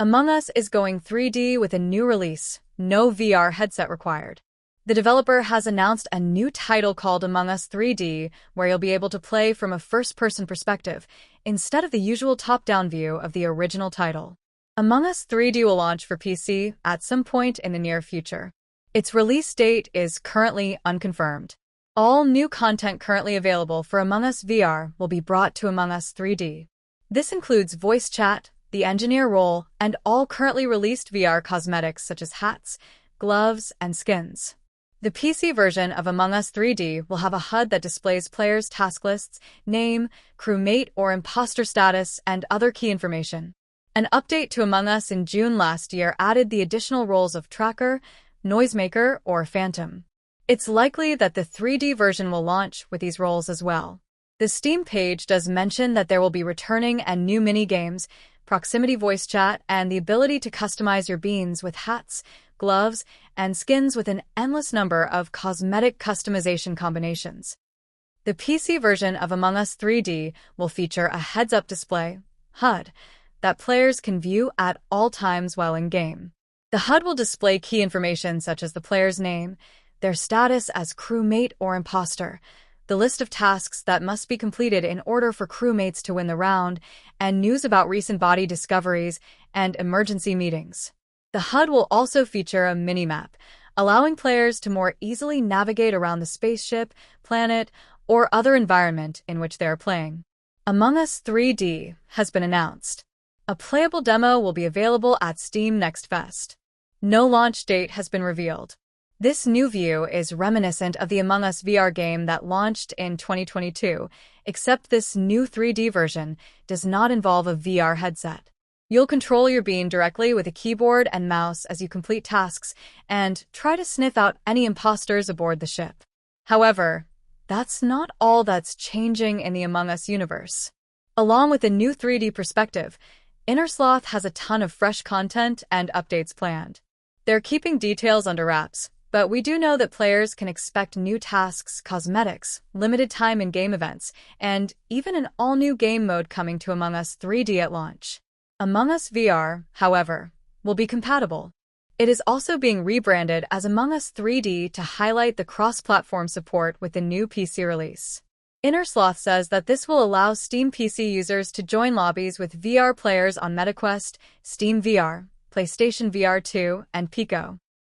Among Us is going 3D with a new release, no VR headset required. The developer has announced a new title called Among Us 3D, where you'll be able to play from a first-person perspective, instead of the usual top-down view of the original title. Among Us 3D will launch for PC at some point in the near future. Its release date is currently unconfirmed. All new content currently available for Among Us VR will be brought to Among Us 3D. This includes voice chat, the engineer role, and all currently released VR cosmetics such as hats, gloves, and skins. The PC version of Among Us 3D will have a HUD that displays players' task lists, name, crewmate or imposter status, and other key information. An update to Among Us in June last year added the additional roles of Tracker, Noisemaker, or Phantom. It's likely that the 3D version will launch with these roles as well. The Steam page does mention that there will be returning and new mini-games, proximity voice chat, and the ability to customize your beans with hats, gloves, and skins with an endless number of cosmetic customization combinations. The PC version of Among Us 3D will feature a heads-up display, HUD, that players can view at all times while in-game. The HUD will display key information such as the player's name, their status as crewmate or imposter, the list of tasks that must be completed in order for crewmates to win the round, and news about recent body discoveries and emergency meetings. The HUD will also feature a mini-map, allowing players to more easily navigate around the spaceship, planet, or other environment in which they are playing. Among Us 3D has been announced. A playable demo will be available at Steam Next Fest. No launch date has been revealed. This new view is reminiscent of the Among Us VR game that launched in 2022, except this new 3D version does not involve a VR headset. You'll control your bean directly with a keyboard and mouse as you complete tasks and try to sniff out any imposters aboard the ship. However, that's not all that's changing in the Among Us universe. Along with a new 3D perspective, Innersloth has a ton of fresh content and updates planned. They're keeping details under wraps, but we do know that players can expect new tasks, cosmetics, limited time in-game events, and even an all-new game mode coming to Among Us 3D at launch. Among Us VR, however, will be compatible. It is also being rebranded as Among Us 3D to highlight the cross-platform support with the new PC release. Innersloth says that this will allow Steam PC users to join lobbies with VR players on MetaQuest, Steam VR, PlayStation VR 2, and Pico.